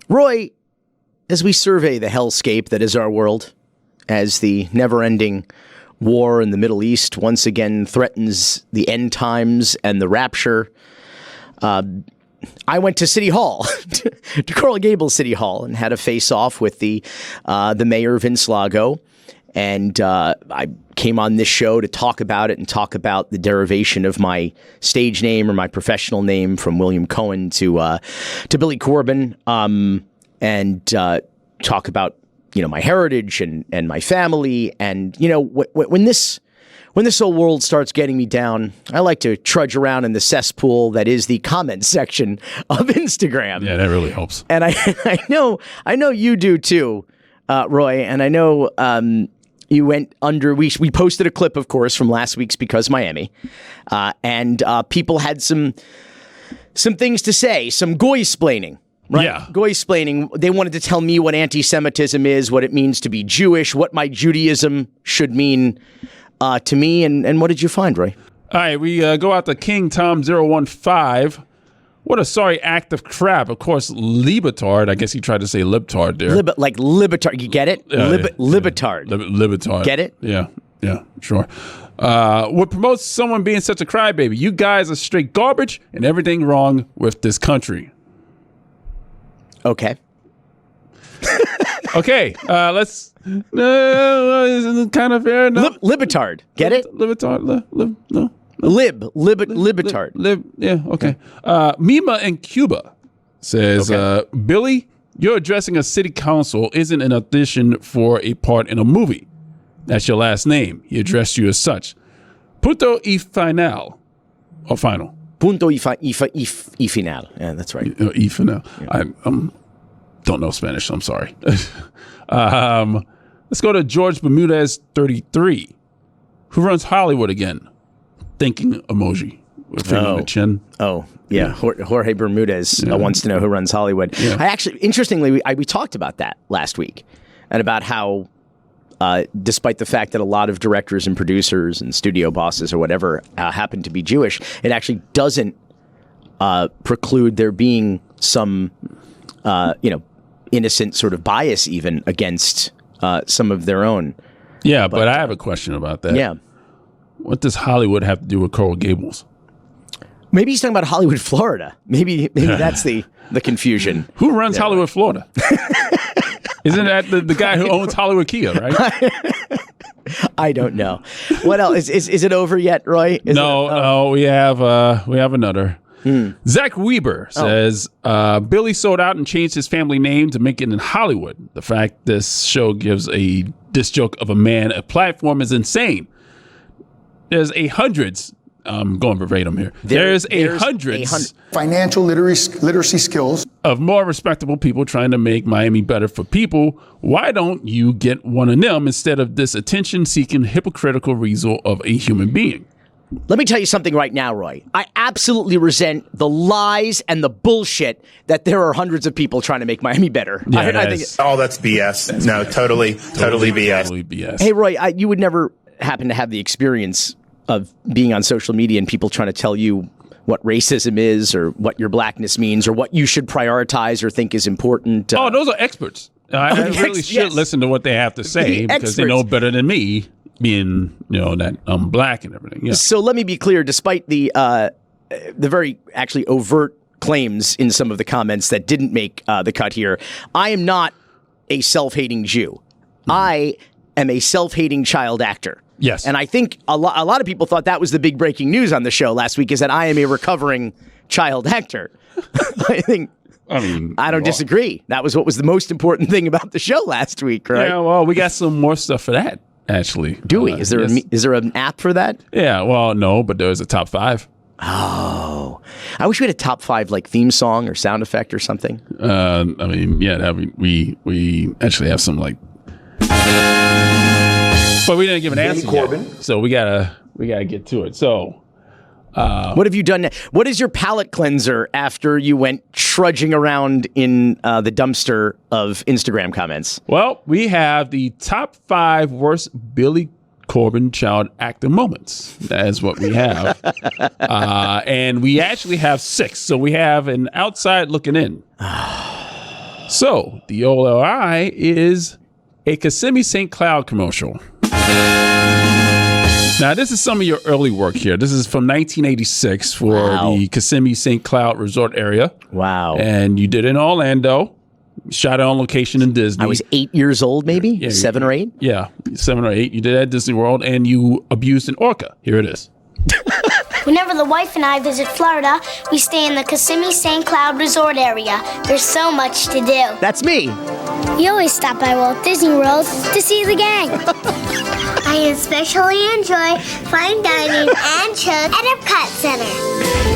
Roy, as we survey the hellscape that is our world, as the never-ending war in the Middle East once again threatens the end times and the rapture, I went to City Hall, to Coral Gables City Hall, and had a face-off with the mayor, Vince Lago. And I came on this show to talk about it and talk about the derivation of my stage name or my professional name from William Cohen to Billy Corben, and talk about my heritage and my family. And when this whole world starts getting me down, I like to trudge around in the cesspool that is the comment section of Instagram. Yeah, that really helps. And I know you do too, Roy. And I know you went under. We posted a clip, of course, from last week's Because Miami, and people had some things to say, some goy-splaining. Right? Yeah. Goy-splaining. They wanted to tell me what anti-Semitism is, what it means to be Jewish, what my Judaism should mean to me. And what did you find, Roy? All right, we go out to King Tom 015. What a sorry act of crap. Of course, lebatard. I guess he tried to say libtard there. Like lebatard. You get it? Lebatard. Lebatard. Get it? Yeah, sure. What promotes someone being such a crybaby? You guys are straight garbage and everything wrong with this country. Okay. Okay, let's... isn't kind of fair? No? Libetard. Get it? Libetard. No. Libetard. Yeah, okay. Mima in Cuba says, okay. Billy, you're addressing a city council isn't an audition for a part in a movie. That's your last name. He addressed you as such. Punto y final. Or final. Punto y final. Yeah, that's right. Y final. Yeah. I don't know Spanish, so I'm sorry. Let's go to George Bermudez 33. Who runs Hollywood again? Thinking emoji. With finger on the chin. Oh, yeah. Jorge Bermudez wants to know who runs Hollywood. Yeah. I actually, interestingly, we talked about that last week, and about how despite the fact that a lot of directors and producers and studio bosses or whatever happen to be Jewish, it actually doesn't preclude there being some, innocent sort of bias even against some of their own. Yeah, but I have a question about that. Yeah. What does Hollywood have to do with Coral Gables? Maybe he's talking about Hollywood, Florida. Maybe that's the confusion. Who runs Hollywood, Florida? Isn't that the guy who owns Hollywood Kia, right? I don't know. What else? Is it over yet, Roy? No, we have another. Zach Weber says, Billy sold out and changed his family name to make it in Hollywood. The fact this show gives a disc joke of a man a platform is insane. There's hundreds. I'm going verbatim here. There's hundreds financial literacy skills of more respectable people trying to make Miami better for people. Why don't you get one of them instead of this attention-seeking, hypocritical weasel of a human being? Let me tell you something right now, Roy. I absolutely resent the lies and the bullshit that there are hundreds of people trying to make Miami better. Yeah, I think that's BS. No, totally BS. Totally BS. Hey, Roy, you would never happen to have the experience of being on social media and people trying to tell you what racism is or what your blackness means or what you should prioritize or think is important. Those are experts. I really should listen to what they have to say because they know better than me, being that I'm black and everything. Yeah. So let me be clear. Despite the very actually overt claims in some of the comments that didn't make the cut here, I am not a self-hating Jew. Mm-hmm. I am a self-hating child actor. Yes. And I think a lot of people thought that was the big breaking news on the show last week, is that I am a recovering child actor. I don't disagree. That was what was the most important thing about the show last week, right? Yeah, well, we got some more stuff for that, actually. Do we? Is there an app for that? Yeah, well, no, but there's a top 5. Oh. I wish we had a top 5 like theme song or sound effect or something. We actually have some like... But we didn't give an answer yet, so we gotta get to it. So, what have you done? What is your palate cleanser after you went trudging around in the dumpster of Instagram comments? Well, we have the top 5 worst Billy Corben child actor moments. That is what we have, and we actually have 6. So we have an outside looking in. So the OLI is a Kissimmee St. Cloud commercial. Now, this is some of your early work here. This is from 1986 for the Kissimmee St. Cloud resort area. Wow. And you did it in Orlando. Shot it on location in Disney. I was 8 years old, maybe? Yeah, 7 or 8? Yeah, 7 or 8. You did it at Disney World, and you abused an orca. Here it is. Whenever the wife and I visit Florida, we stay in the Kissimmee St. Cloud resort area. There's so much to do. That's me. We always stop by Walt Disney World to see the gang. I especially enjoy fine dining and shows at Epcot Center.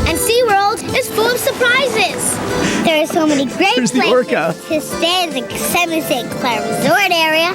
And SeaWorld is full of surprises. There are so many great There's the places orca. to stay in the Kissimmee St. Cloud resort area.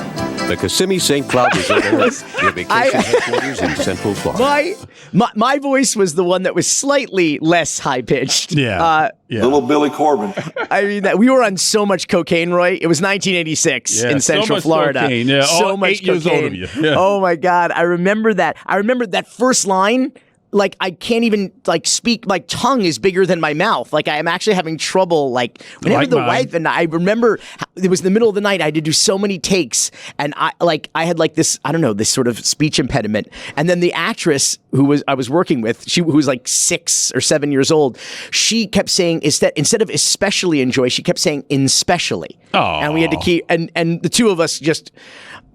The Kissimmee St. Cloud Resort area, your vacation headquarters in Central Florida. My voice was the one that was slightly less high-pitched. Yeah. Little Billy Corben. I mean, we were on so much cocaine, Roy. It was 1986 in so Central much Florida. Cocaine. Yeah, so all much 8 years cocaine. old of you. Yeah. Oh my God, I remember that. I remember that first line. Like, I can't even, like, speak. My tongue is bigger than my mouth. Like, I am actually having trouble, like, whenever the wife and I remember, it was in the middle of the night, I had to do so many takes, and I had, like, this, I don't know, this sort of speech impediment, and then the actress I was working with, who was, like, 6 or 7 years old, she kept saying, instead of especially enjoy, she kept saying inspecially. Oh. And we had to keep, and the two of us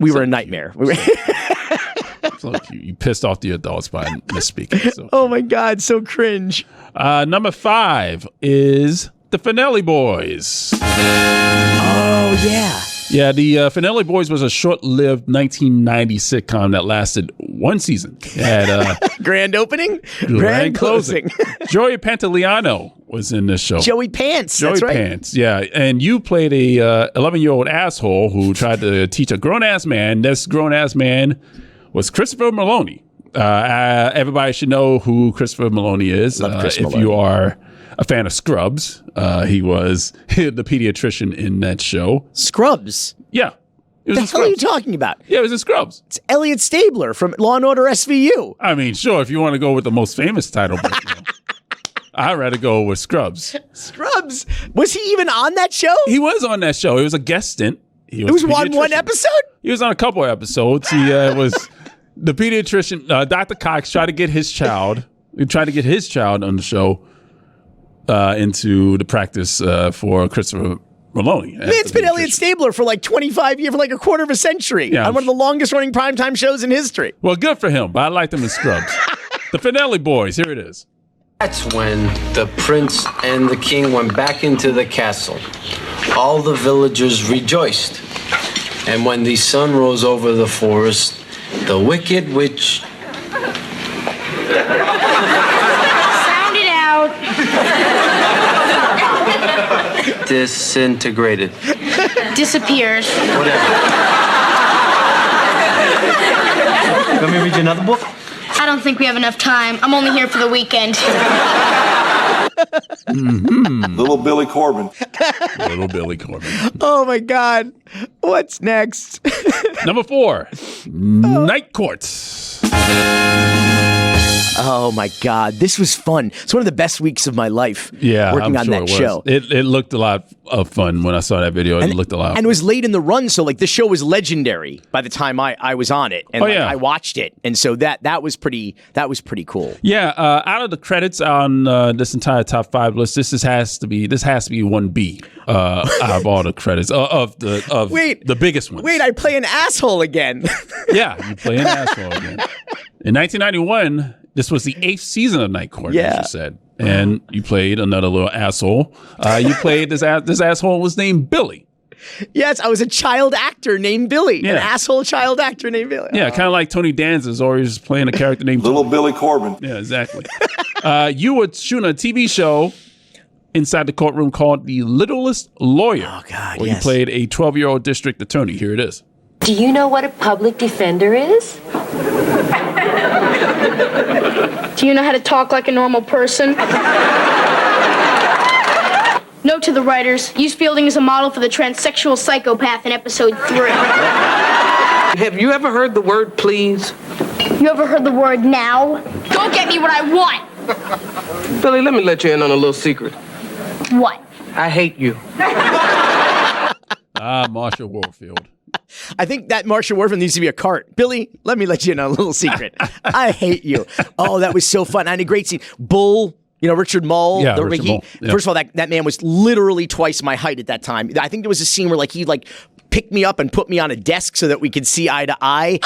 we were a nightmare. We were So you pissed off the adults by misspeaking. So. Oh my God, so cringe. Number 5 is the Finelli Boys. Oh yeah. Yeah, the Finelli Boys was a short-lived 1990 sitcom that lasted one season. It had grand opening, grand closing. Joey Pantoliano was in this show. Joey Pants. Joey that's right. Pants, yeah. And you played a 11-year-old asshole who tried to teach a grown-ass man. This grown-ass man was Christopher Maloney. Everybody should know who Christopher Maloney is. If you are a fan of Scrubs, he was the pediatrician in that show. Scrubs? Yeah. What the hell are you talking about? Yeah, it was in Scrubs. It's Elliot Stabler from Law & Order SVU. I mean, sure, if you want to go with the most famous title, but I'd rather go with Scrubs. Scrubs? Was he even on that show? He was on that show. It was a guest stint. It was one episode? He was on a couple of episodes. He was the pediatrician. Dr. Cox tried to get his child. He tried to get his child on the show into the practice for Christopher Maloney. It's been Elliot Stabler for like 25 years, for like a quarter of a century. Yeah, on one of the longest running primetime shows in history. Well, good for him, but I liked him in Scrubs. The Finelli Boys, here it is. That's when the prince and the king went back into the castle. All the villagers rejoiced. And when the sun rose over the forest, the wicked witch... Sound it out. disintegrated. Disappeared. Whatever. You want me to read you another book? I don't think we have enough time. I'm only here for the weekend. Little Billy Corben. Little Billy Corben. Oh my God. What's next? Number 4, Night Courts. Oh my God, this was fun. It's one of the best weeks of my life. Yeah, working I'm on sure that it was. show. It looked a lot of fun when I saw that video. It looked a lot. And it was late in the run, so like the show was legendary by the time I was on it, and I watched it, and so that was pretty cool. Yeah, out of the credits on this entire top 5 list, this has to be 1B out of all the credits of the biggest ones. Wait, I play an asshole again. Yeah, you play an asshole again. In 1991. This was the 8th season of Night Court, as you said. And you played another little asshole. You played this asshole was named Billy. Yes, I was a child actor named Billy. An asshole child actor named Billy. Yeah, kind of like Tony Danza is always playing a character named Little Billy Corben. Yeah, exactly. You were shooting a TV show inside the courtroom called The Littlest Lawyer. Oh, God, where you played a 12-year-old district attorney. Here it is. Do you know what a public defender is? Do you know how to talk like a normal person? Note to the writers, use Fielding as a model for the transsexual psychopath in episode 3. Have you ever heard the word please? You ever heard the word now? Go get me what I want! Billy, let me let you in on a little secret. What? I hate you. Marshall Warfield. I think that Marshall Warfield needs to be a cart. Billy, let me let you in on a little secret. I hate you. Oh, that was so fun. I had a great scene. Bull, Richard Mull. Yeah, Richard Mull. Yeah. First of all, that man was literally twice my height at that time. I think there was a scene where he picked me up and put me on a desk so that we could see eye to eye.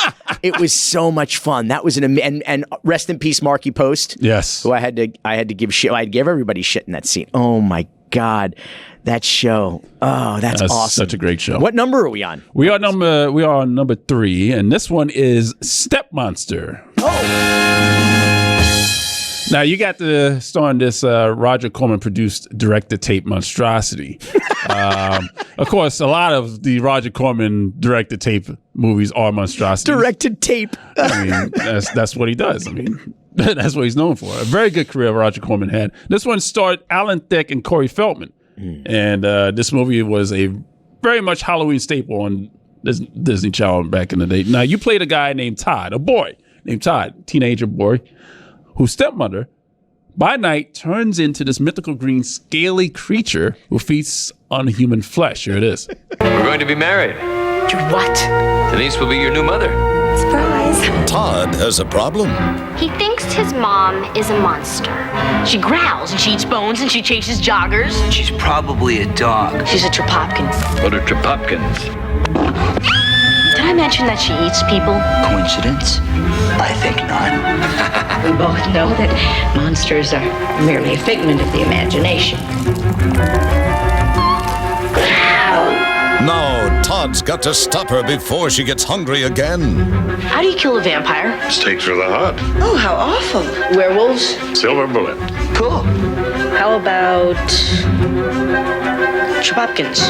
It was so much fun. That was and rest in peace, Marky Post. Yes. Who I had to give shit. I had to give everybody shit in that scene. Oh my God. That show. Oh, that's awesome. Such a great show. What number are we on? We are on number 3, and this one is Step Monster. Oh. Now, you got to star in this Roger Corman produced director-tape monstrosity. Of course, a lot of the Roger Corman director-tape movies are monstrosities. Directed-tape. I mean, that's what he does. I mean, that's what he's known for. A very good career Roger Corman had. This one starred Alan Thicke and Corey Feldman. And this movie was a very much Halloween staple on Disney Channel back in the day. Now, you played a guy named Todd, a boy named Todd, teenager boy, whose stepmother, by night, turns into this mythical green scaly creature who feasts on human flesh. Here it is. We're going to be married. To what? Denise will be your new mother. Surprise. Todd has a problem. He thinks his mom is a monster. She growls and she eats bones and she chases joggers. She's probably a dog. She's a Trapopkin. What are Trapopkins? Did I mention that she eats people? Coincidence? I think not. We both know that monsters are merely a figment of the imagination. Now, Todd's got to stop her before she gets hungry again. How do you kill a vampire? Steaks for the hot. Oh, how awful. Werewolves? Silver bullet. Cool. How about Trapopkins?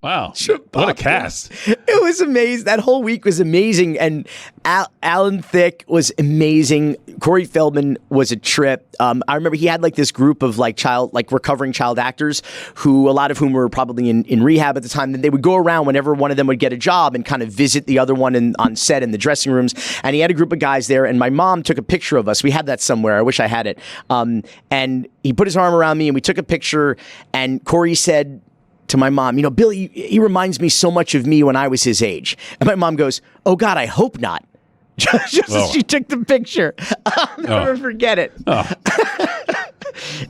Wow. What a cast. It was amazing. That whole week was amazing. And Alan Thicke was amazing. Corey Feldman was a trip. I remember he had this group of recovering child actors who, a lot of whom were probably in rehab at the time. And they would go around whenever one of them would get a job and kind of visit the other one on set in the dressing rooms. And he had a group of guys there. And my mom took a picture of us. We had that somewhere. I wish I had it. And he put his arm around me and we took a picture. And Corey said to my mom, Billy, he reminds me so much of me when I was his age. And my mom goes, oh, God, I hope not. Just as she took the picture. I'll never forget it. Oh.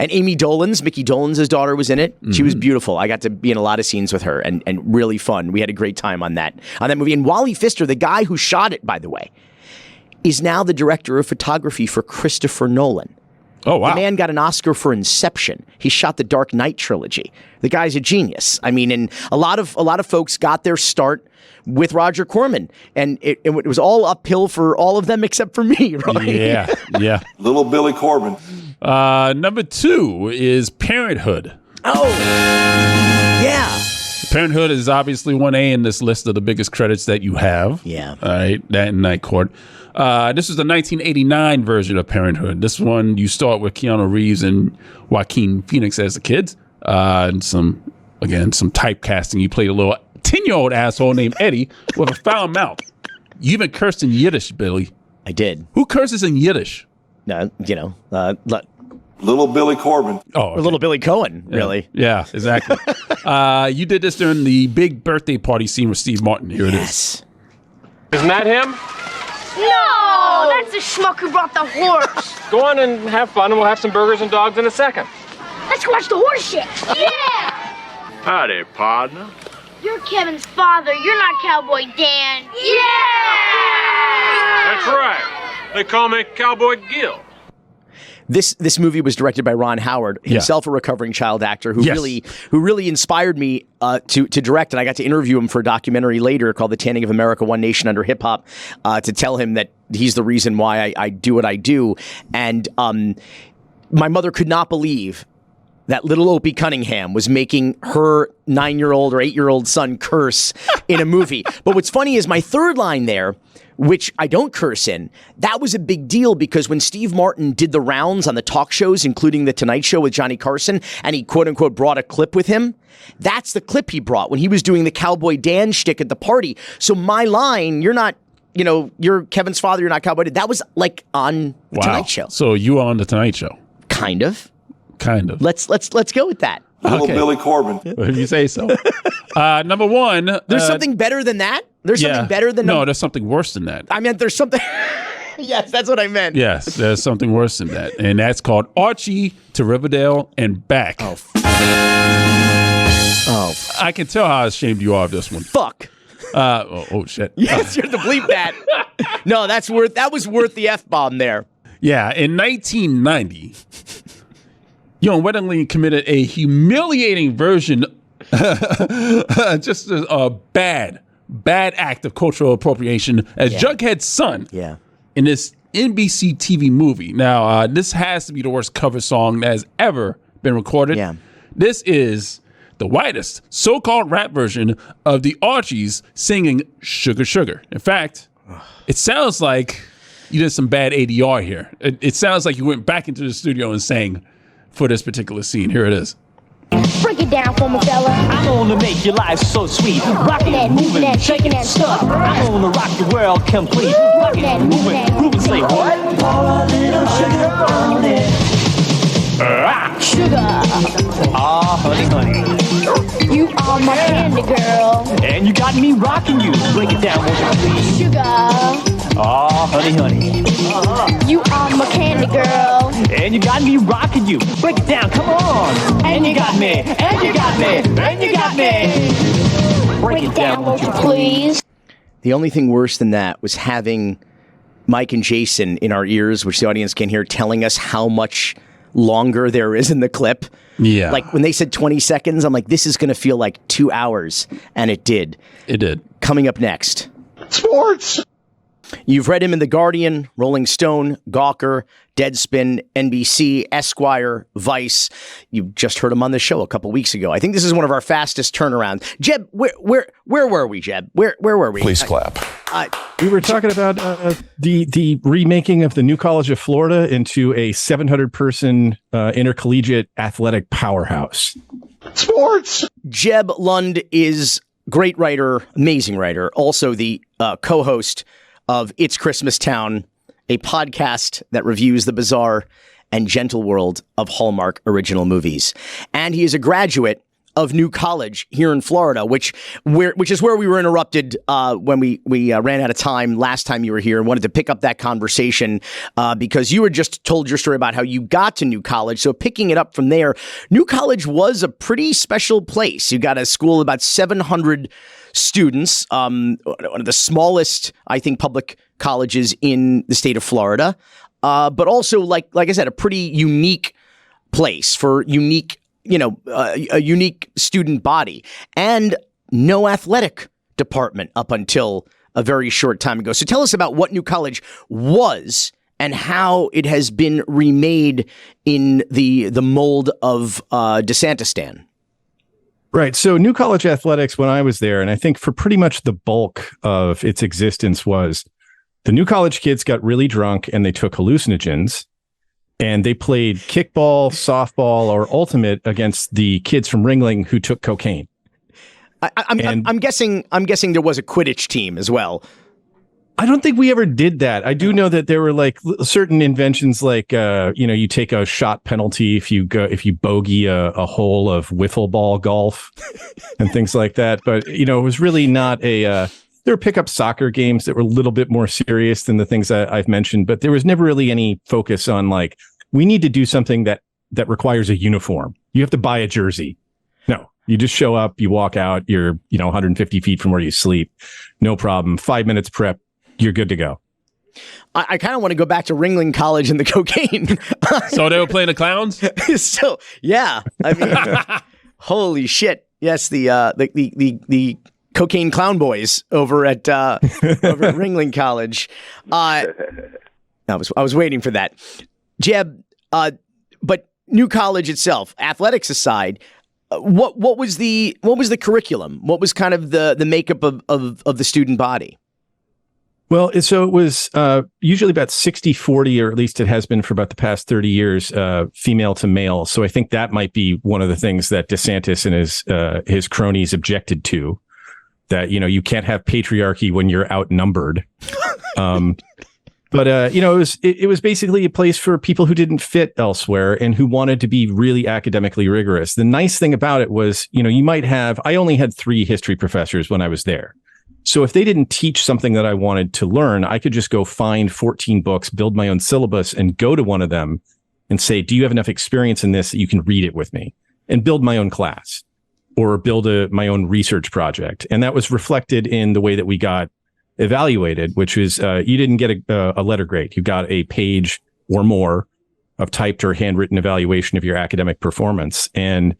And Amy Dolenz, Mickey Dolenz' daughter, was in it. Mm-hmm. She was beautiful. I got to be in a lot of scenes with her and really fun. We had a great time on that movie. And Wally Pfister, the guy who shot it, by the way, is now the director of photography for Christopher Nolan. Oh, wow. The man got an Oscar for Inception. He shot the Dark Knight trilogy. The guy's a genius. I mean, and a lot of folks got their start with Roger Corman, and it was all uphill for all of them except for me, right? Yeah. Little Billy Corben. Number 2 is Parenthood. Oh, yeah. Parenthood is obviously 1A in this list of the biggest credits that you have. Yeah. All right, that and Night Court. This is the 1989 version of Parenthood. This one, you start with Keanu Reeves and Joaquin Phoenix as the kids. And some typecasting. You played a little 10-year-old asshole named Eddie with a foul mouth. You even cursed in Yiddish, Billy. I did. Who curses in Yiddish? No, Little Billy Corben. Oh, okay. Or Little Billy Cohen, really. Yeah, exactly. You did this during the big birthday party scene with Steve Martin. Here it is. Isn't that him? No, that's the schmuck who brought the horse. Go on and have fun, and we'll have some burgers and dogs in a second. Let's go watch the horse shit. Yeah! Howdy, partner. You're Kevin's father. You're not Cowboy Dan. Yeah! That's right. They call me Cowboy Gil. This movie was directed by Ron Howard, himself a recovering child actor who really inspired me to direct. And I got to interview him for a documentary later called The Tanning of America, One Nation Under Hip Hop, to tell him that he's the reason why I do what I do. And my mother could not believe that little Opie Cunningham was making her 9-year-old or 8-year-old son curse in a movie. But what's funny is my third line there, which I don't curse in, that was a big deal because when Steve Martin did the rounds on the talk shows, including The Tonight Show with Johnny Carson, and he quote-unquote brought a clip with him, that's the clip he brought when he was doing the Cowboy Dan shtick at the party. So my line, you're not, you're Kevin's father, you're not Cowboy Dan, that was like on The Tonight Show. So you were on The Tonight Show. Kind of. Let's go with that. Little Billy Corben. If you say so. Number one. There's something better than that? There's something better than... No, there's something worse than that. I meant there's something... Yes, that's what I meant. Yes, there's something worse than that. And that's called Archie to Riverdale and back. Oh. I can tell how ashamed you are of this one. Fuck. Oh shit. Yes, you have to bleep that. No, that was worth the F-bomb there. Yeah, in 1990, Weddingly committed a humiliating version, just a bad act of cultural appropriation as Jughead's son in this NBC TV movie. Now, this has to be the worst cover song that has ever been recorded. Yeah. This is the whitest so-called rap version of the Archies singing Sugar Sugar. In fact, it sounds like you did some bad ADR here. It sounds like you went back into the studio and sang for this particular scene. Here it is. Break it down for me, fella. I'm gonna make your life so sweet. Rockin' and moving and shaking and stuff. I'm gonna rock the world complete. Rockin' and moving, grooving, say what? Pour a little sugar on it. Sugar. Ah, honey. You are my candy girl. And you got me rocking you. Break it down, won't you please? Sugar. Ah, honey. You are my candy girl. And you got me rocking you. Break it down, come on. And you got me. And you got me. And you got me. Break it down, won't you please? The only thing worse than that was having Mike and Jason in our ears, which the audience can hear, telling us how much longer there is in the clip. Yeah. Like when they said 20 seconds, I'm like, this is going to feel like 2 hours. And it did. It did. Coming up next. Sports. You've read him in The Guardian, Rolling Stone, Gawker, Deadspin, NBC, Esquire, Vice. You just heard him on the show a couple weeks ago. I think this is one of our fastest turnarounds. Jeb, where were we, Jeb? Where were we? Please clap. We were talking about the remaking of the New College of Florida into a 700-person intercollegiate athletic powerhouse. Sports. Jeb Lund is great writer, amazing writer, also the co-host of It's Christmas Town, a podcast that reviews the bizarre and gentle world of Hallmark original movies. And he is a graduate of New College here in Florida, which is where we were interrupted when we ran out of time last time you were here, and wanted to pick up that conversation because you had just told your story about how you got to New College. So picking it up from there, New College was a pretty special place. You got a school of about 700 students, one of the smallest, I think, public colleges in the state of Florida, but also, like I said, a pretty unique place for unique, a unique student body, and no athletic department up until a very short time ago. So tell us about what New College was and how it has been remade in the mold of DeSantistan. Right. So New College athletics, when I was there, and I think for pretty much the bulk of its existence, was the New College kids got really drunk and they took hallucinogens, and they played kickball, softball, or ultimate against the kids from Ringling who took cocaine. I'm guessing there was a Quidditch team as well. I don't think we ever did that. I do know that there were like certain inventions, like you take a shot penalty if you bogey a hole of wiffle ball golf and things like that. But it was really not a. There were pickup soccer games that were a little bit more serious than the things I've mentioned, but there was never really any focus on like we need to do something that requires a uniform. You have to buy a jersey. No, you just show up, you walk out, you're 150 feet from where you sleep, no problem. 5 minutes prep. You're good to go. I kind of want to go back to Ringling College and the cocaine. So they were playing the clowns? So, yeah. I mean, holy shit. Yes, the cocaine clown boys over at Ringling College. I was waiting for that. Jeb, but New College itself, athletics aside, what was the curriculum? What was kind of the makeup of the student body? Well, so it was usually about 60-40, or at least it has been for about the past 30 years, female to male. So I think that might be one of the things that DeSantis and his cronies objected to, that, you can't have patriarchy when you're outnumbered. But it was basically a place for people who didn't fit elsewhere and who wanted to be really academically rigorous. The nice thing about it was, I only had 3 history professors when I was there. So if they didn't teach something that I wanted to learn, I could just go find 14 books, build my own syllabus, and go to one of them and say, do you have enough experience in this that you can read it with me, and build my own class or build my own research project. And that was reflected in the way that we got evaluated, which is you didn't get a letter grade. You got a page or more of typed or handwritten evaluation of your academic performance. And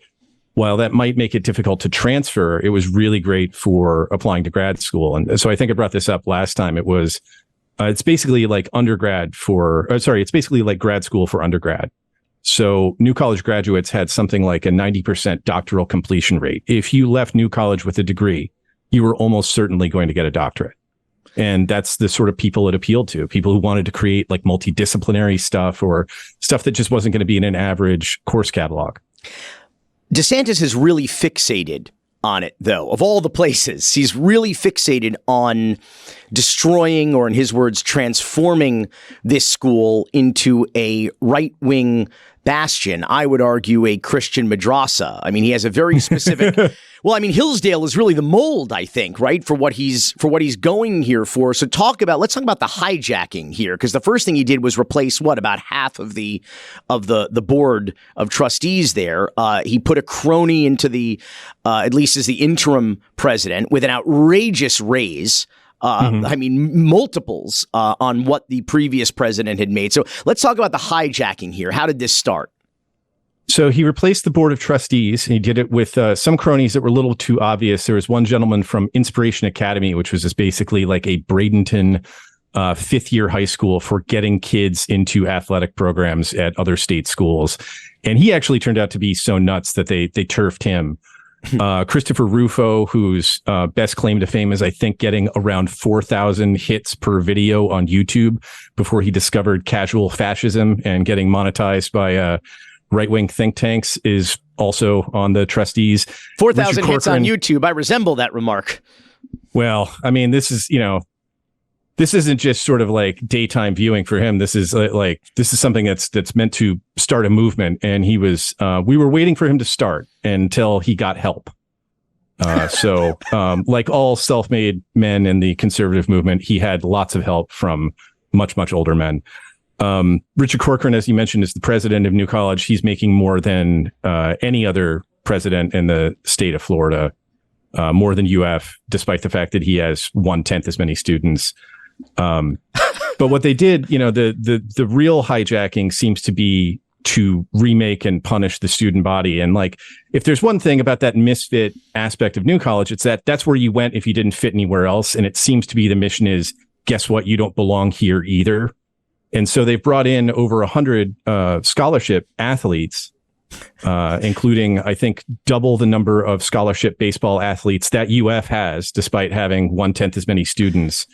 while that might make it difficult to transfer, it was really great for applying to grad school. And so I think I brought this up last time. It's basically like it's basically like grad school for undergrad. So New College graduates had something like a 90% doctoral completion rate. If you left New College with a degree, you were almost certainly going to get a doctorate. And that's the sort of people it appealed to, people who wanted to create like multidisciplinary stuff or stuff that just wasn't going to be in an average course catalog. DeSantis is really fixated on it, though. Of all the places, he's really fixated on destroying, or in his words, transforming this school into a right-wing bastion. I would argue a Christian madrasa. I mean, he has a very specific... Well, I mean, Hillsdale is really the mold, I think, right, for what he's going here for. So let's talk about the hijacking here, because the first thing he did was replace about half of the board of trustees there. He put a crony into the at least as the interim president with an outrageous raise. I mean, multiples on what the previous president had made. So let's talk about the hijacking here. How did this start? So he replaced the board of trustees. He did it with some cronies that were a little too obvious. There was one gentleman from Inspiration Academy, which was just basically like a Bradenton fifth-year high school for getting kids into athletic programs at other state schools. And he actually turned out to be so nuts that they turfed him. Christopher Rufo, whose best claim to fame is, I think, getting around 4,000 hits per video on YouTube before he discovered casual fascism and getting monetized by right-wing think tanks, is also on the trustees. 4,000 hits on YouTube. I resemble that remark. Well, I mean, this isn't just sort of like daytime viewing for him. This is something that's meant to start a movement. And we were waiting for him to start until he got help. So like all self-made men in the conservative movement, he had lots of help from much, much older men. Richard Corcoran, as you mentioned, is the president of New College. He's making more than any other president in the state of Florida, more than UF, despite the fact that he has 1/10 as many students. But what they did, the real hijacking seems to be to remake and punish the student body. And like, if there's one thing about that misfit aspect of New College, it's that's where you went if you didn't fit anywhere else. And it seems to be the mission is, guess what? You don't belong here either. And so they've brought in over 100 scholarship athletes, including, I think, double the number of scholarship baseball athletes that UF has, despite having 1/10 as many students.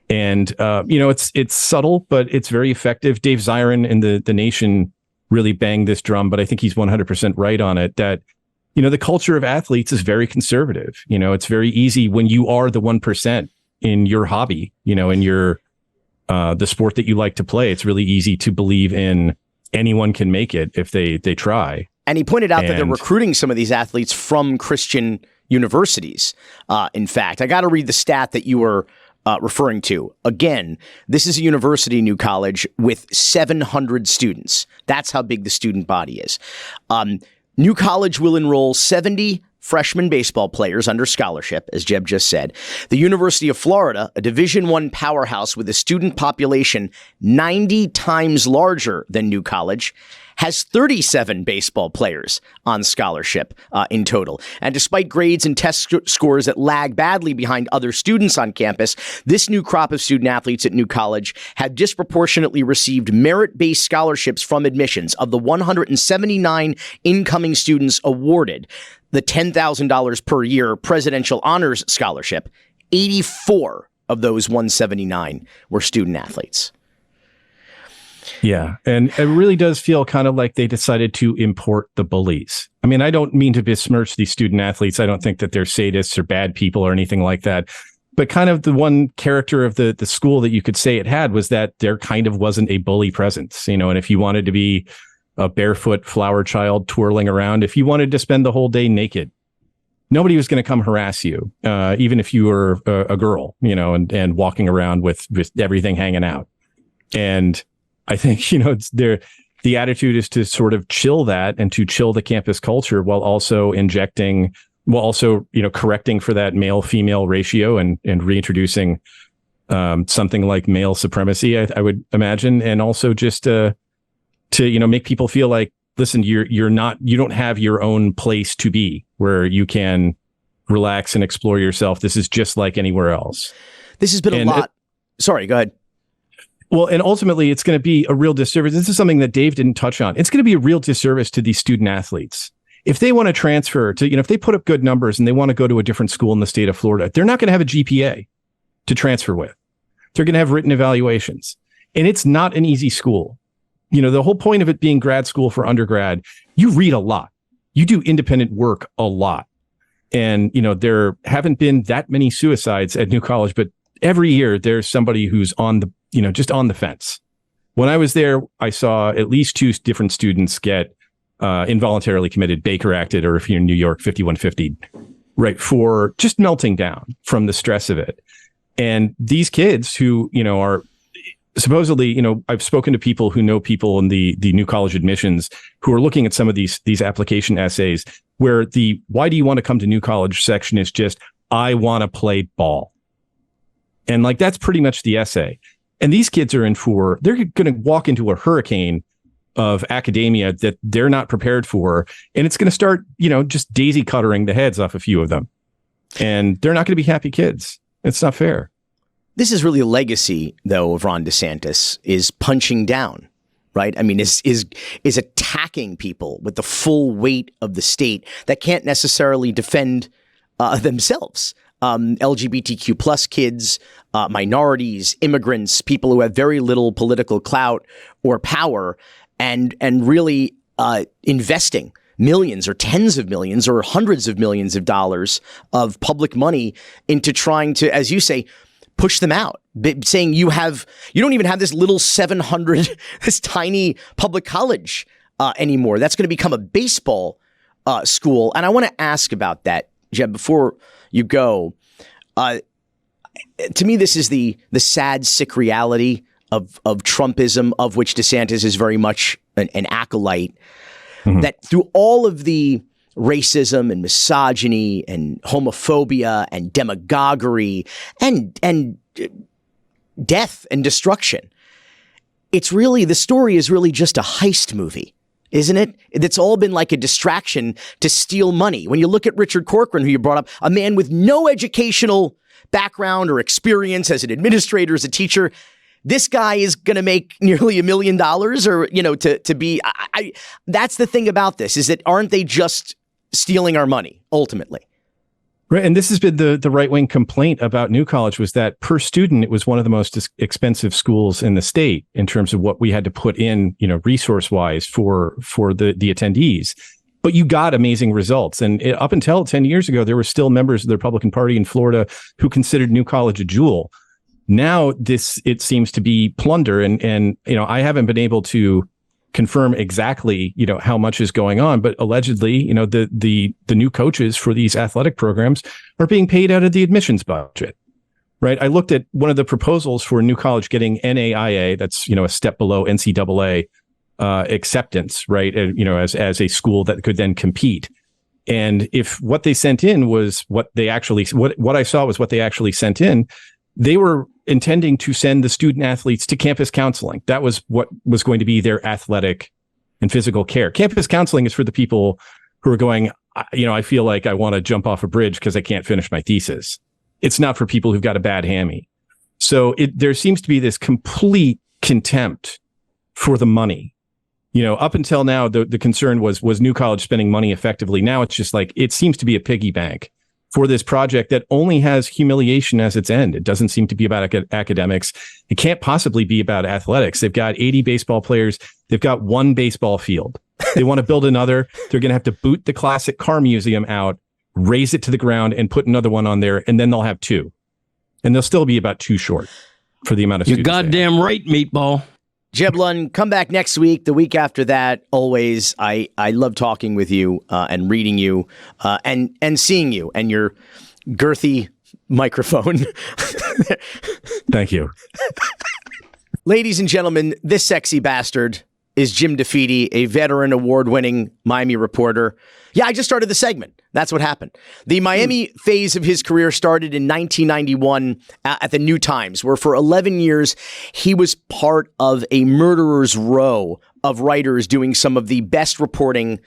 And, it's subtle, but it's very effective. Dave Zirin in the Nation really banged this drum, but I think he's 100% right on it, that, the culture of athletes is very conservative. It's very easy when you are the 1% in your hobby, in your the sport that you like to play. It's really easy to believe in anyone can make it if they try. And he pointed out that they're recruiting some of these athletes from Christian universities. In fact, I got to read the stat that you were referring to. Again, this is a university, New College, with 700 students. That's how big the student body is. New College will enroll 70 freshman baseball players under scholarship, as Jeb just said. The University of Florida, a Division I powerhouse with a student population 90 times larger than New College, has 37 baseball players on scholarship in total. And despite grades and test scores that lag badly behind other students on campus, this new crop of student athletes at New College have disproportionately received merit-based scholarships from admissions. Of the 179 incoming students awarded the $10,000 per year Presidential Honors Scholarship, 84 of those 179 were student athletes. Yeah, and it really does feel kind of like they decided to import the bullies. I mean, I don't mean to besmirch these student athletes. I don't think that they're sadists or bad people or anything like that. But kind of the one character of the school that you could say it had was that there kind of wasn't a bully presence, and if you wanted to be a barefoot flower child twirling around, if you wanted to spend the whole day naked, nobody was going to come harass you, even if you were a girl, and walking around with everything hanging out. And I think, it's the attitude is to sort of chill that and to chill the campus culture while also correcting for that male-female ratio and reintroducing something like male supremacy, I would imagine, and also just to make people feel like, listen, you don't have your own place to be where you can relax and explore yourself. This is just like anywhere else. This has been a lot. Sorry, go ahead. Well, and ultimately, it's going to be a real disservice. This is something that Dave didn't touch on. It's going to be a real disservice to these student athletes. If they want to transfer to, if they put up good numbers and they want to go to a different school in the state of Florida, they're not going to have a GPA to transfer with. They're going to have written evaluations. And it's not an easy school. The whole point of it being grad school for undergrad, you read a lot. You do independent work a lot. And, there haven't been that many suicides at New College, but every year there's somebody who's on the, just on the fence. When I was there, I saw at least 2 different students get involuntarily committed, Baker acted, or if you're in New York, 5150, right, for just melting down from the stress of it. And these kids who, are supposedly, I've spoken to people who know people in the New College admissions who are looking at some of these application essays where the why do you want to come to New College section is just, I want to play ball. And that's pretty much the essay. And these kids are they're going to walk into a hurricane of academia that they're not prepared for. And it's going to start, just daisy cuttering the heads off a few of them. And they're not going to be happy kids. It's not fair. This is really a legacy, though, of Ron DeSantis, is punching down, right? I mean, is attacking people with the full weight of the state that can't necessarily defend themselves. LGBTQ plus kids, minorities, immigrants, people who have very little political clout or power, and really investing millions or tens of millions or hundreds of millions of dollars of public money into trying to, as you say, push them out, saying you don't even have this little 700, this tiny public college anymore. That's going to become a baseball school. And I want to ask about that, Jeb, before you go. To me, this is the sad, sick reality of Trumpism, of which DeSantis is very much an acolyte, that through all of the racism and misogyny and homophobia and demagoguery and death and destruction, the story is really just a heist movie, isn't it? It's all been like a distraction to steal money. When you look at Richard Corcoran, who you brought up, a man with no educational background or experience as an administrator, as a teacher, this guy is going to make nearly $1 million, or, to be, that's the thing about this, is that aren't they just stealing our money ultimately? Right. And this has been the right-wing complaint about New College, was that per student, it was one of the most expensive schools in the state in terms of what we had to put in, resource-wise for the attendees. But you got amazing results. And up until 10 years ago, there were still members of the Republican Party in Florida who considered New College a jewel. Now it seems to be plunder. And I haven't been able to confirm exactly, how much is going on, but allegedly, the new coaches for these athletic programs are being paid out of the admissions budget, right? I looked at one of the proposals for New College getting NAIA, that's, a step below NCAA acceptance, right? As a school that could then compete. And if what they sent in was what I saw was what they actually sent in, they were intending to send the student athletes to campus counseling. That was what was going to be their athletic and physical care. Campus counseling is for the people who are going, I feel like I want to jump off a bridge because I can't finish my thesis. It's not for people who've got a bad hammy. So there seems to be this complete contempt for the money. Up until now, the concern was New College spending money effectively. Now it's just like, it seems to be a piggy bank for this project that only has humiliation as its end. It doesn't seem to be about academics. It can't possibly be about athletics. They've got 80 baseball players. They've got one baseball field. They want to build another. They're going to have to boot the classic car museum out, raise it to the ground, and put another one on there, and then they'll have 2. And they'll still be about too short for the amount of You're students. goddamn right, meatball. Jeb Lund, come back next week. The week after that, always. I love talking with you and reading you and seeing you and your girthy microphone. Thank you. Ladies and gentlemen, this sexy bastard is Jim DeFede, a veteran award-winning Miami reporter. Yeah, I just started the segment. That's what happened. The Miami phase of his career started in 1991 at the New Times, where for 11 years, he was part of a murderer's row of writers doing some of the best reporting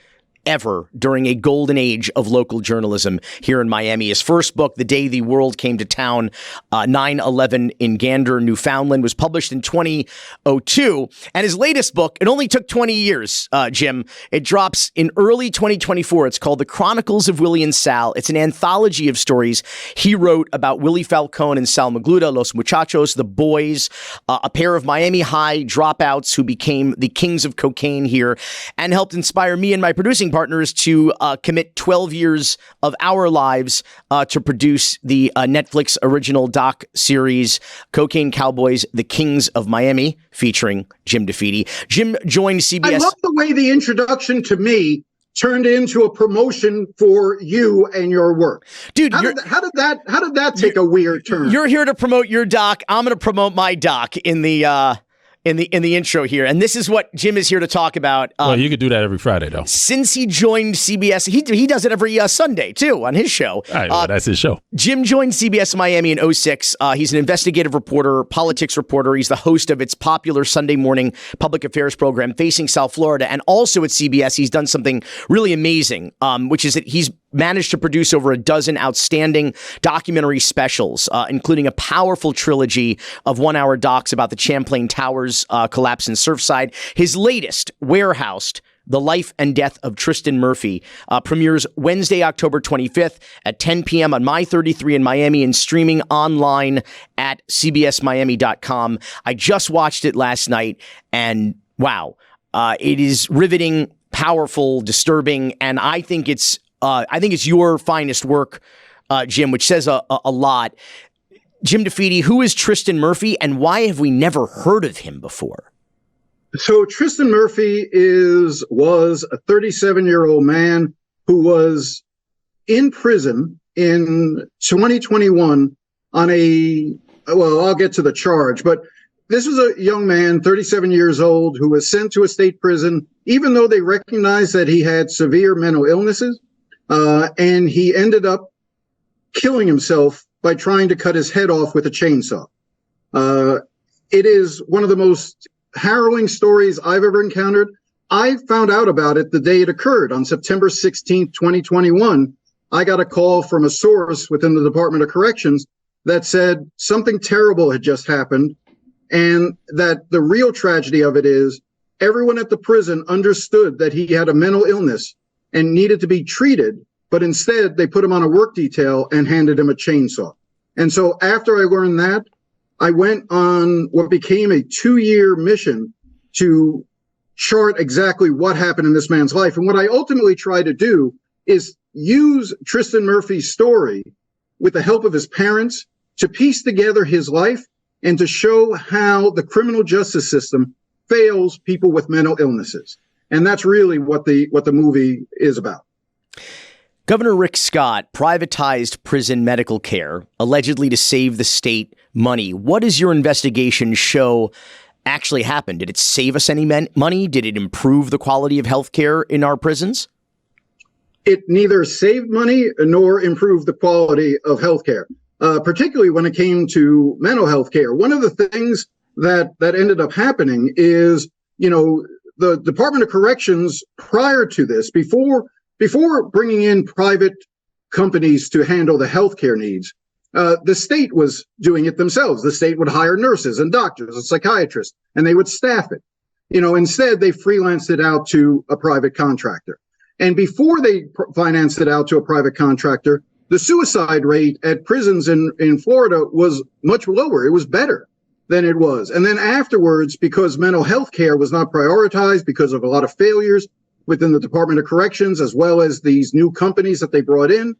ever during a golden age of local journalism here in Miami. His first book, The Day the World Came to Town, 9/11 in Gander, Newfoundland, was published in 2002. And his latest book, it only took 20 years, Jim. It drops in early 2024. It's called The Chronicles of Willie and Sal. It's an anthology of stories he wrote about Willie Falcone and Sal Magluta, Los Muchachos, the boys, a pair of Miami High dropouts who became the kings of cocaine here and helped inspire me and my producing partners to commit 12 years of our lives to produce the Netflix original doc series Cocaine Cowboys, The Kings of Miami, featuring Jim DeFede. Jim joined CBS. I love the way the introduction to me turned into a promotion for you and your work. Dude, how did that take a weird turn? You're here to promote your doc. I'm going to promote my doc in the intro here. And this is what Jim is here to talk about. Well, you could do that every Friday, though. Since he joined CBS, he does it every Sunday, too, on his show. All right, well, that's his show. Jim joined CBS Miami in 2006. He's an investigative reporter, politics reporter. He's the host of its popular Sunday morning public affairs program, Facing South Florida. And also at CBS, he's done something really amazing, which is that he's managed to produce over a dozen outstanding documentary specials, including a powerful trilogy of 1-hour docs about the Champlain Towers collapse in Surfside. His latest, Warehoused, The Life and Death of Tristin Murphy, premieres Wednesday, October 25th at 10 p.m. on My 33 in Miami and streaming online at cbsmiami.com. I just watched it last night, and wow, it is riveting, powerful, disturbing, and I think it's your finest work, Jim, which says a lot. Jim DeFede, who is Tristin Murphy, and why have we never heard of him before? So Tristin Murphy was a 37-year-old man who was in prison in 2021 on I'll get to the charge, but this was a young man, 37 years old, who was sent to a state prison, even though they recognized that he had severe mental illnesses. And he ended up killing himself by trying to cut his head off with a chainsaw. It is one of the most harrowing stories I've ever encountered. I found out about it the day it occurred on September 16th, 2021. I got a call from a source within the Department of Corrections that said something terrible had just happened, and that the real tragedy of it is everyone at the prison understood that he had a mental illness and needed to be treated, but instead they put him on a work detail and handed him a chainsaw. And so after I learned that, I went on what became a 2-year mission to chart exactly what happened in this man's life. And what I ultimately tried to do is use Tristin Murphy's story with the help of his parents to piece together his life and to show how the criminal justice system fails people with mental illnesses. And that's really what the movie is about. Governor Rick Scott privatized prison medical care, allegedly to save the state money. What does your investigation show actually happened? Did it save us any money? Did it improve the quality of health care in our prisons? It neither saved money nor improved the quality of health care, particularly when it came to mental health care. One of the things that ended up happening is, the Department of Corrections prior to this, before bringing in private companies to handle the healthcare needs, the state was doing it themselves. The state would hire nurses and doctors and psychiatrists, and they would staff it. Instead, they freelanced it out to a private contractor. And before they financed it out to a private contractor, the suicide rate at prisons in Florida was much lower. It was better than it was. And then afterwards, because mental health care was not prioritized because of a lot of failures within the Department of Corrections, as well as these new companies that they brought in,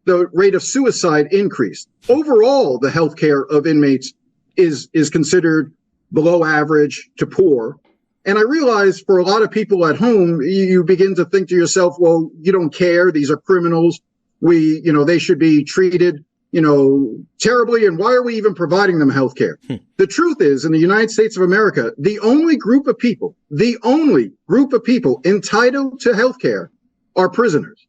the rate of suicide increased. Overall, the health care of inmates is considered below average to poor. And I realize for a lot of people at home, you begin to think to yourself, well, you don't care. These are criminals. They should be treated, terribly. And why are we even providing them health care? The truth is, in the United States of America, the only group of people entitled to health care are prisoners.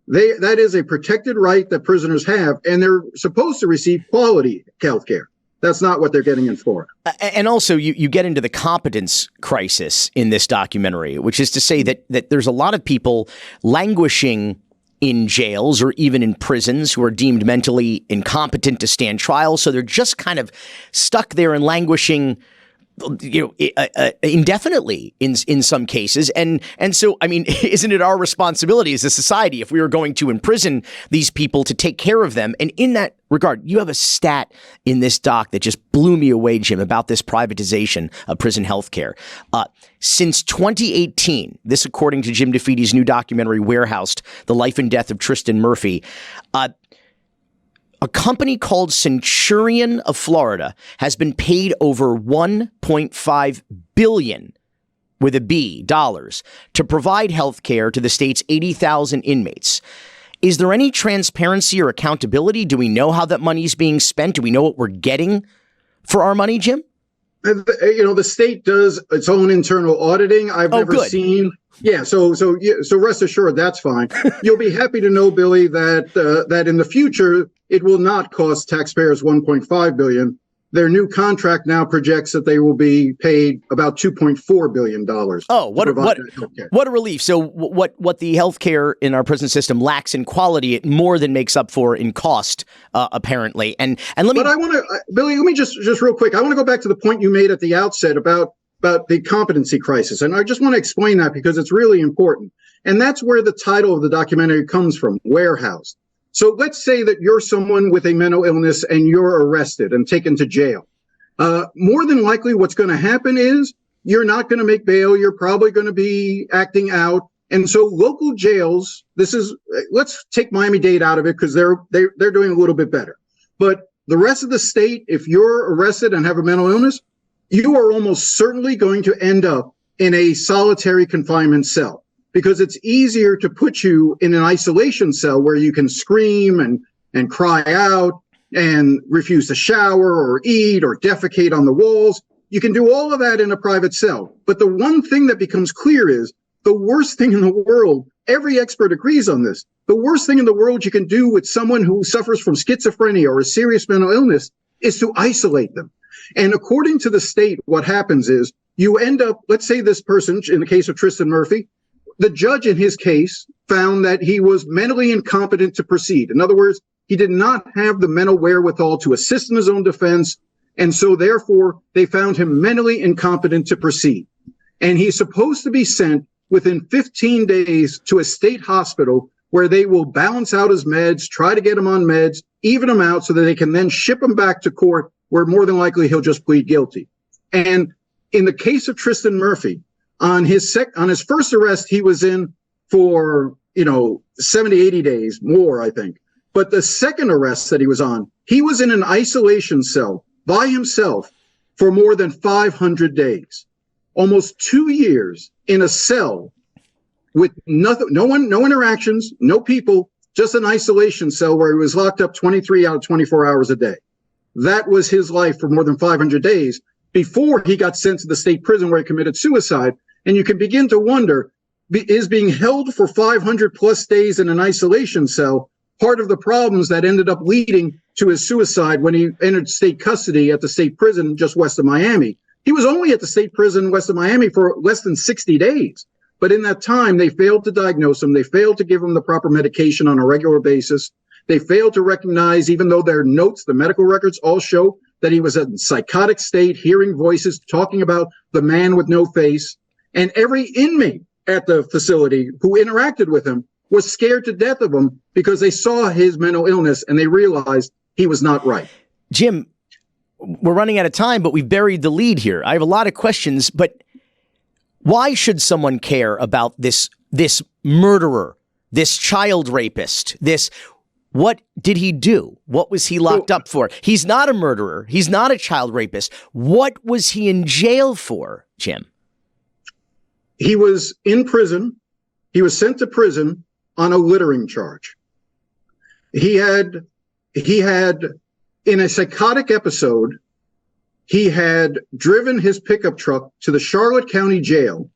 That is a protected right that prisoners have, and they're supposed to receive quality health care. That's not what they're getting in Florida. And also, you get into the competence crisis in this documentary, which is to say that there's a lot of people languishing in jails or even in prisons who are deemed mentally incompetent to stand trial. So they're just kind of stuck there and languishing, indefinitely in some cases. And so, I mean, isn't it our responsibility as a society, if we are going to imprison these people, to take care of them? And in that regard, you have a stat in this doc that just blew me away, Jim, about this privatization of prison health care. Since 2018, this according to Jim DeFede's new documentary, Warehoused, The Life and Death of Tristin Murphy, a company called Centurion of Florida has been paid over $1.5 billion with a B dollars to provide health care to the state's 80,000 inmates. Is there any transparency or accountability? Do we know how that money is being spent? Do we know what we're getting for our money, Jim? The state does its own internal auditing. I've never seen. Yeah, so rest assured, that's fine. You'll be happy to know, Billy, that in the future it will not cost taxpayers $1.5 billion. Their new contract now projects that they will be paid about $2.4 billion. Oh, what a relief! So what the healthcare in our prison system lacks in quality, it more than makes up for in cost, apparently. And let me. But I want to, Billy. Let me just real quick. I want to go back to the point you made at the outset about the competency crisis, and I just want to explain that because it's really important. And that's where the title of the documentary comes from: Warehoused. So let's say that you're someone with a mental illness and you're arrested and taken to jail. More than likely what's going to happen is you're not going to make bail. You're probably going to be acting out. And so local jails, let's take Miami-Dade out of it because they're doing a little bit better. But the rest of the state, if you're arrested and have a mental illness, you are almost certainly going to end up in a solitary confinement cell. Because it's easier to put you in an isolation cell where you can scream and cry out and refuse to shower or eat or defecate on the walls. You can do all of that in a private cell. But the one thing that becomes clear is the worst thing in the world, every expert agrees on this, the worst thing in the world you can do with someone who suffers from schizophrenia or a serious mental illness is to isolate them. And according to the state, what happens is you end up, let's say this person, in the case of Tristin Murphy, the judge in his case found that he was mentally incompetent to proceed. In other words, he did not have the mental wherewithal to assist in his own defense. And so therefore, they found him mentally incompetent to proceed. And he's supposed to be sent within 15 days to a state hospital where they will balance out his meds, try to get him on meds, even him out so that they can then ship him back to court where more than likely he'll just plead guilty. And in the case of Tristin Murphy, on his first arrest, he was in for, 70, 80 days more, I think. But the second arrest that he was on, he was in an isolation cell by himself for more than 500 days, almost 2 years in a cell with nothing, no interactions, no people, just an isolation cell where he was locked up 23 out of 24 hours a day. That was his life for more than 500 days before he got sent to the state prison where he committed suicide. And you can begin to wonder, is being held for 500 plus days in an isolation cell part of the problems that ended up leading to his suicide when he entered state custody at the state prison just west of Miami? He was only at the state prison west of Miami for less than 60 days. But in that time, they failed to diagnose him. They failed to give him the proper medication on a regular basis. They failed to recognize, even though their notes, the medical records all show that he was in psychotic state, hearing voices, talking about the man with no face. And every inmate at the facility who interacted with him was scared to death of him because they saw his mental illness and they realized he was not right. Jim, we're running out of time, but we've buried the lead here. I have a lot of questions, but why should someone care about this murderer, this child rapist, this What did he do? What was he locked up for? He's not a murderer. He's not a child rapist. What was he in jail for, Jim? He was in prison. He was sent to prison on a littering charge. He had, in a psychotic episode, he had driven his pickup truck to the Charlotte County Jail.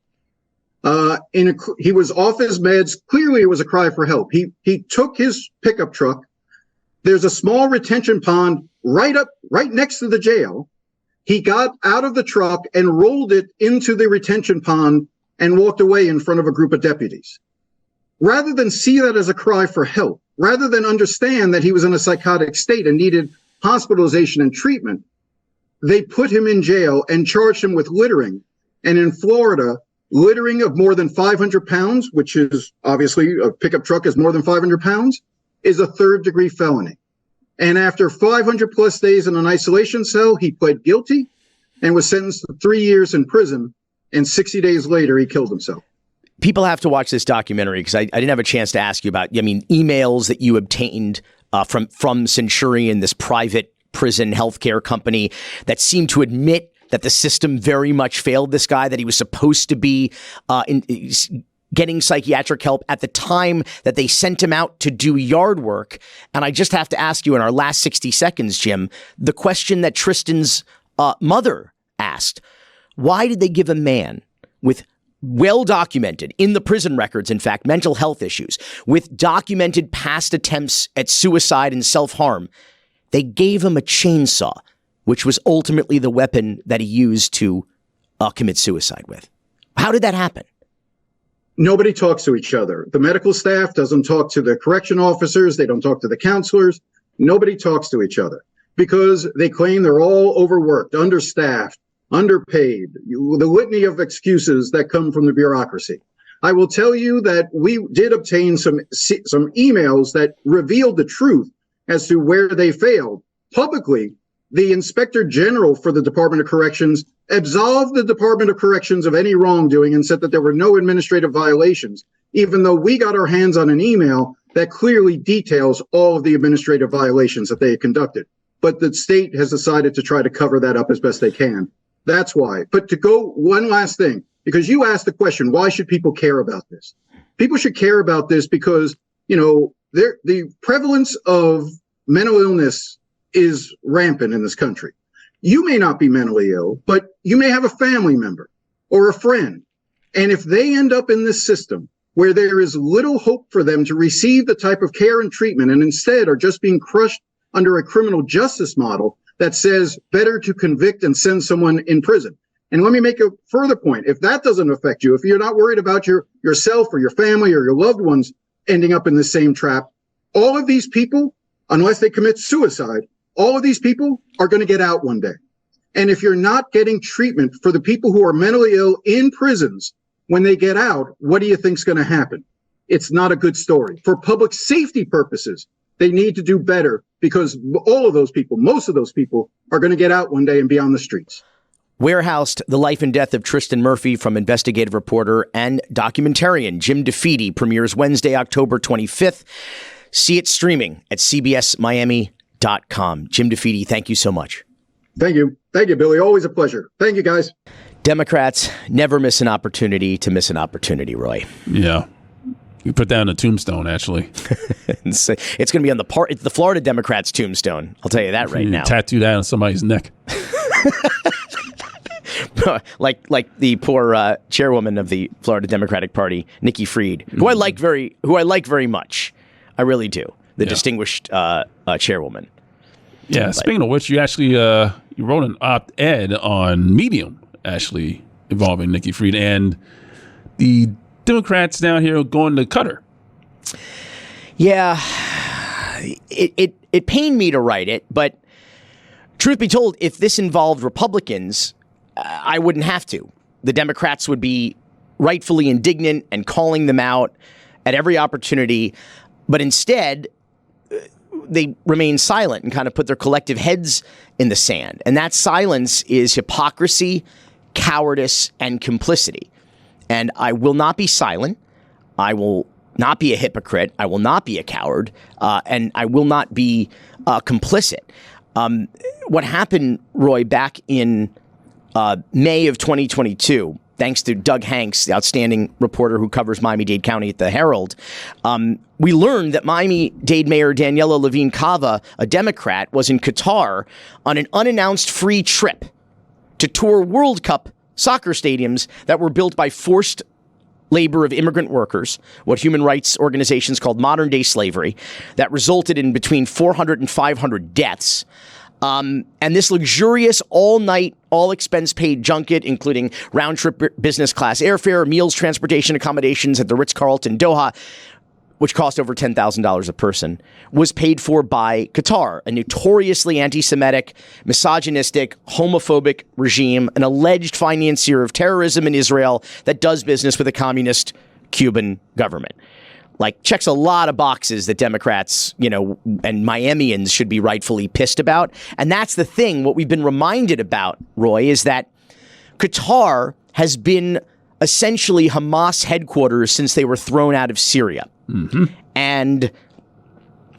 He was off his meds. Clearly, it was a cry for help. He took his pickup truck. There's a small retention pond right next to the jail. He got out of the truck and rolled it into the retention pond and walked away in front of a group of deputies. Rather than see that as a cry for help, rather than understand that he was in a psychotic state and needed hospitalization and treatment, they put him in jail and charged him with littering. And in Florida, littering of more than 500 pounds, which is obviously a pickup truck is more than 500 pounds, is a third-degree felony. And after 500 plus days in an isolation cell, he pled guilty and was sentenced to 3 years in prison. And 60 days later, he killed himself. People have to watch this documentary because I didn't have a chance to ask you about, emails that you obtained from Centurion, this private prison healthcare company that seemed to admit that the system very much failed this guy, that he was supposed to be getting psychiatric help at the time that they sent him out to do yard work. And I just have to ask you in our last 60 seconds, Jim, the question that Tristin's mother asked. Why did they give a man with well-documented, in the prison records, in fact, mental health issues, with documented past attempts at suicide and self-harm, they gave him a chainsaw, which was ultimately the weapon that he used to commit suicide with? How did that happen? Nobody talks to each other. The medical staff doesn't talk to the correction officers. They don't talk to the counselors. Nobody talks to each other because they claim they're all overworked, understaffed, underpaid, the litany of excuses that come from the bureaucracy. I will tell you that we did obtain some emails that revealed the truth as to where they failed. Publicly, the Inspector General for the Department of Corrections absolved the Department of Corrections of any wrongdoing and said that there were no administrative violations, even though we got our hands on an email that clearly details all of the administrative violations that they had conducted. But the state has decided to try to cover that up as best they can. That's why. But to go one last thing, because you asked the question, why should people care about this? People should care about this because, the prevalence of mental illness is rampant in this country. You may not be mentally ill, but you may have a family member or a friend. And if they end up in this system where there is little hope for them to receive the type of care and treatment and instead are just being crushed under a criminal justice model that says better to convict and send someone in prison. And let me make a further point. If that doesn't affect you, if you're not worried about yourself or your family or your loved ones ending up in the same trap, all of these people, unless they commit suicide, all of these people are going to get out one day. And if you're not getting treatment for the people who are mentally ill in prisons, when they get out, what do you think's going to happen? It's not a good story. For public safety purposes, they need to do better because all of those people, most of those people are going to get out one day and be on the streets. Warehoused, The Life and Death of Tristin Murphy from investigative reporter and documentarian Jim DeFede premieres Wednesday, October 25th. See it streaming at cbsmiami.com. Jim DeFede, thank you so much. Thank you. Thank you, Billy. Always a pleasure. Thank you, guys. Democrats never miss an opportunity to miss an opportunity, Roy. Yeah. You put that on a tombstone, actually. It's going to be on the Florida Democrats' tombstone. I'll tell you that right now. Tattoo that on somebody's neck. like the poor chairwoman of the Florida Democratic Party, Nikki Fried, who I like very much. I really do. The distinguished chairwoman. Yeah. Speaking of which, you actually you wrote an op-ed on Medium, actually involving Nikki Fried and the Democrats down here going to Qatar. Yeah, it pained me to write it, but truth be told, if this involved Republicans, I wouldn't have to. The Democrats would be rightfully indignant and calling them out at every opportunity, but instead they remain silent and kind of put their collective heads in the sand. And that silence is hypocrisy, cowardice, and complicity. And I will not be silent. I will not be a hypocrite. I will not be a coward. And I will not be complicit. What happened, Roy, back in May of 2022, thanks to Doug Hanks, the outstanding reporter who covers Miami-Dade County at the Herald, we learned that Miami-Dade Mayor Daniela Levine Cava, a Democrat, was in Qatar on an unannounced free trip to tour World Cup soccer stadiums that were built by forced labor of immigrant workers, what human rights organizations called modern-day slavery, that resulted in between 400 and 500 deaths. And this luxurious all-night, all-expense-paid junket, including round-trip business class airfare, meals, transportation, accommodations at the Ritz-Carlton Doha, which cost over $10,000 a person, was paid for by Qatar, a notoriously anti-Semitic, misogynistic, homophobic regime, an alleged financier of terrorism in Israel that does business with the communist Cuban government. Like, checks a lot of boxes that Democrats, and Miamians should be rightfully pissed about. And that's the thing. What we've been reminded about, Roy, is that Qatar has been essentially Hamas headquarters since they were thrown out of Syria. Mm-hmm. And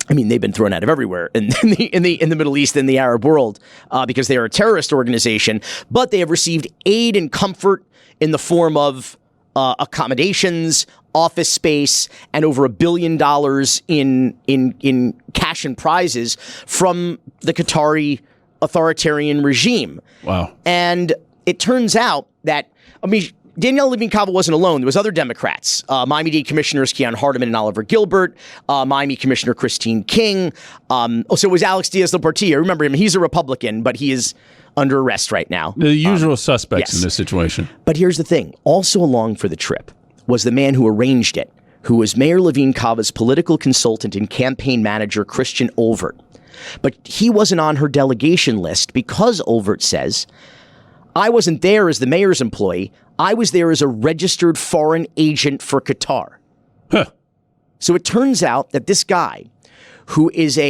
I mean, they've been thrown out of everywhere in the Middle East and the Arab world because they are a terrorist organization. But they have received aid and comfort in the form of accommodations, office space, and over $1 billion in cash and prizes from the Qatari authoritarian regime. Wow. And it turns out that, Daniela Levine Cava wasn't alone. There was other Democrats, Miami-Dade Commissioners Keon Hardeman and Oliver Gilbert, Miami Commissioner Christine King. So it was Alex Diaz-Portillo. Remember him. He's a Republican, but he is under arrest right now. The usual suspects in this situation. But here's the thing. Also along for the trip was the man who arranged it, who was Mayor Levine Cava's political consultant and campaign manager, Christian Olvert. But he wasn't on her delegation list because Olvert says, I wasn't there as the mayor's employee. I was there as a registered foreign agent for Qatar. Huh. So it turns out that this guy, who is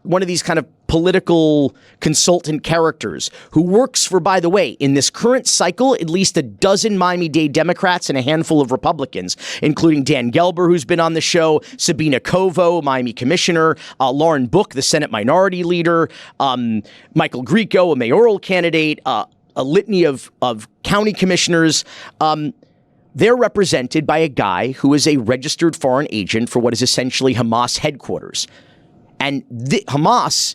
one of these kind of political consultant characters, who works for, by the way, in this current cycle, at least a dozen Miami-Dade Democrats and a handful of Republicans, including Dan Gelber, who's been on the show, Sabina Kovo, Miami Commissioner, Lauren Book, the Senate Minority Leader, Michael Grieco, a mayoral candidate, a litany of county commissioners. They're represented by a guy who is a registered foreign agent for what is essentially Hamas headquarters. And Hamas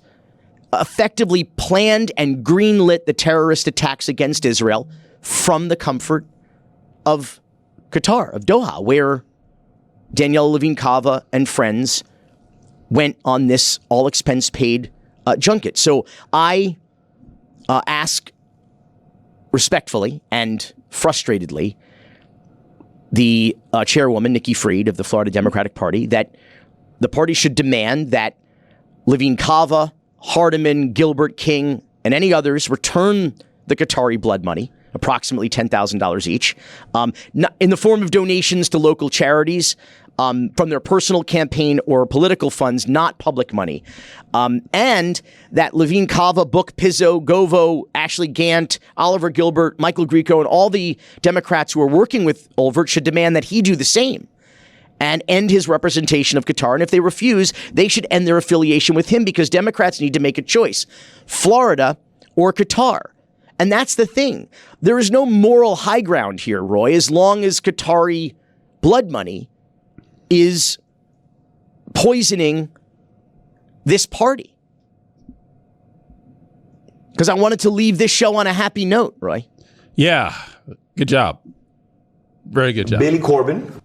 effectively planned and greenlit the terrorist attacks against Israel from the comfort of Qatar, of Doha, where Daniela Levine Cava and friends went on this all-expense-paid junket. So I ask respectfully and frustratedly the chairwoman, Nikki Fried of the Florida Democratic Party, that the party should demand that Levine Cava, Hardeman, Gilbert, King, and any others return the Qatari blood money, approximately $10,000 each, in the form of donations to local charities, from their personal campaign or political funds, not public money. And that Levine Cava, Book, Pizzo, Govo, Ashley Gant, Oliver Gilbert, Michael Grieco, and all the Democrats who are working with Olvert should demand that he do the same and end his representation of Qatar. And if they refuse, they should end their affiliation with him, because Democrats need to make a choice, Florida or Qatar. And that's the thing. There is no moral high ground here, Roy, as long as Qatari blood money is poisoning this party. Because I wanted to leave this show on a happy note, Roy. Yeah. Good job. Very good job. Billy Corben.